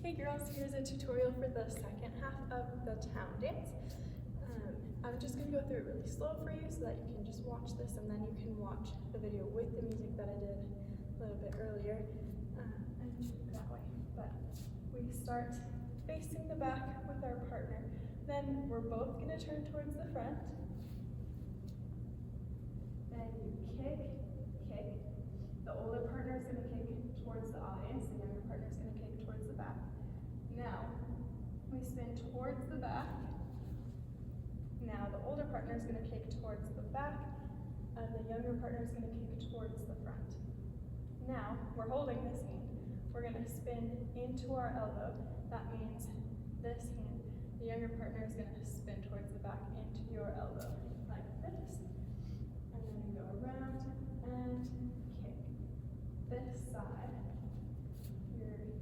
Hey girls, here's a tutorial for the second half of the town dance. I'm just going to go through it really slow for you so that you can just watch this and then you can watch the video with the music that I did a little bit earlier and do it that way. But we start facing the back with our partner. Then we're both going to turn towards the front. Then you kick. The older partner is going to kick towards the audience, the younger partner is going to kick towards the back. Now, we spin towards the back. Now, the older partner is going to kick towards the back, and the younger partner is going to kick towards the front. Now, we're holding this hand. We're going to spin into our elbow. That means this hand. The younger partner is going to spin towards the back into your elbow, like this. And then you go around and kick. This side, you're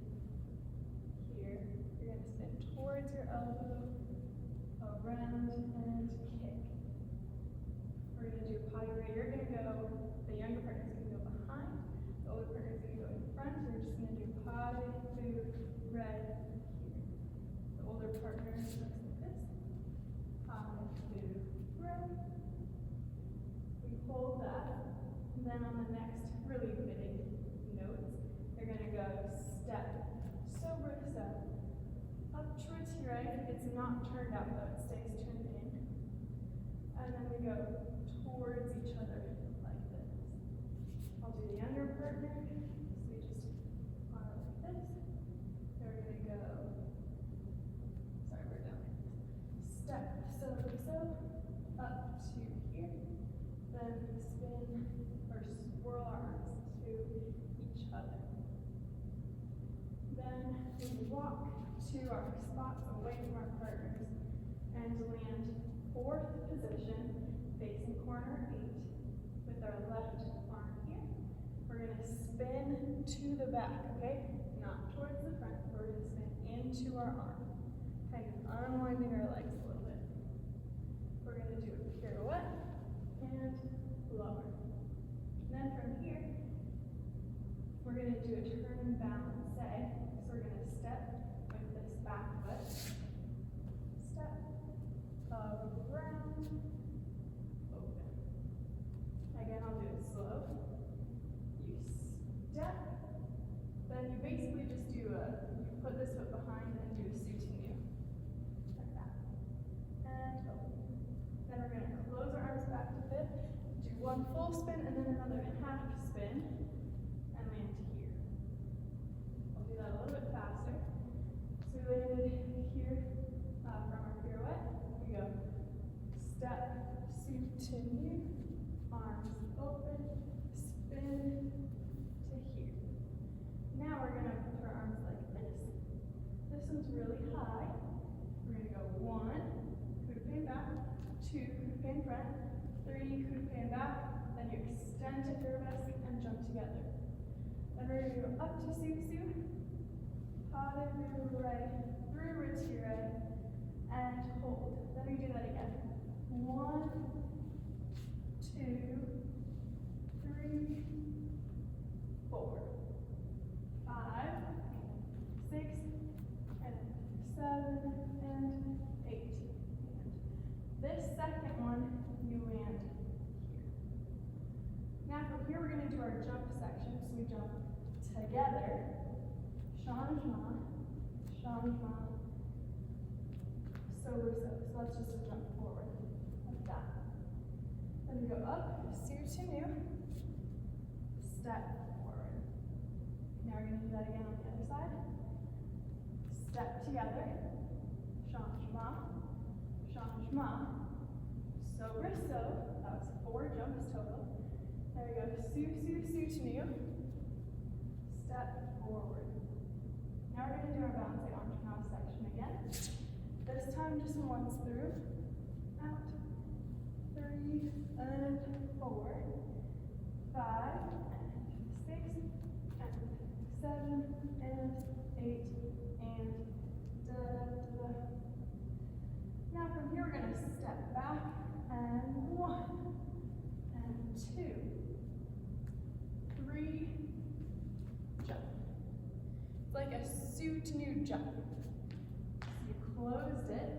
here, you're going to spin towards your elbow, around and kick. We're going to do pas de deux. You're going to go, the younger partner is going to go behind, the older partner is going to go in front. We're just going to do pas de deux here. The older partner looks like this. Pas de deux. We hold that. Then on the next really big notes, you're going to go step, sobre, step, up to retire. It's not turned out though, it stays turned in. And then we go towards each other like this. I'll do the younger partner. So we just are like this. Then we're going to go, sorry, we're down. Step, sobre, up to here. Then spin or swirl our arms to each other. Then we walk to our spots away from our partners and land fourth position, facing corner 8, with our left arm here. We're going to spin to the back, okay? Not towards the front, but we're going to spin into our arm. Kind of unwinding our legs a little bit. We're going to do a pirouette and lower. Then from here, we're going to do a turn and balance, say. So we're going to step with this back foot. Step, around, open. Again, I'll do it slow. You step, then you basically just do you put this foot behind and do a soutenu. Like that. And open. Then we're going to close our arms back to fit. Do one full spin and then another half spin and land to here. I'll do that a little bit faster. So we landed here from our pirouette. We go step, soutenu, arms open, spin to here. Now we're going to put our arms like this. This one's really high. We're going to go 1, coup de pied back, 2, coup de pied in front, 3, coup de pied back, then you extend to arabesque and jump together. Then we're going to go up to sous-sus, pas de deux right, through retire, and hold. Then we do that again. 1, 2, 3, 4, 5, 6, and 7, and 8. And this second one, you land here. Now from here we're going to do our jump section. So we jump together, changement, changement, sobre, so that's just a jump forward, like that. Then we go up, soutenu, step forward. Now we're going to do that again on the other side. Step together, changement, changement, sobre, so, that was 4 jumps total. There we go, soutenu, step forward. Now we're going to do our balancing arm section again. This time just once through, out, 3, and 4, 5, and 6, and 7, and 8, and da-da-da-da. Now from here we're going to step back, and 1, and 2, 3, jump. like a soutenu jump. So you closed it.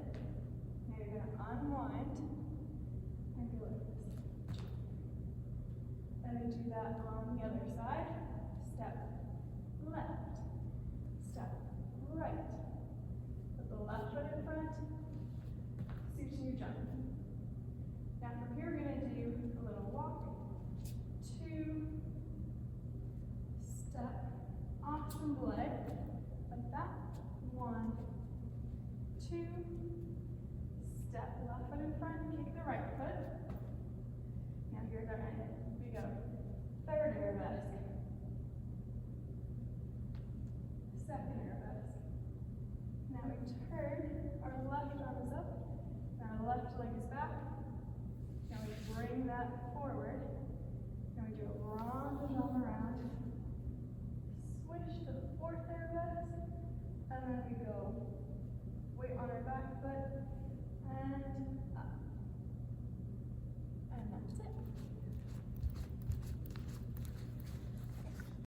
Now you're gonna unwind and go like this. Then do that on the other side. Step left, step right. Put the left foot in front, soutenu jump. Now from here we're gonna do a little walk, 2, step off the leg, like that, 1, 2, step left foot in front, kick the right foot. Now here's our end. We go third arabesque, second arabesque. Now we turn, our left arm is up, and our left leg is back. Now we bring that forward, and we do a rondinelle around, switch to the fourth arabesque, and then we go weight on our back foot, and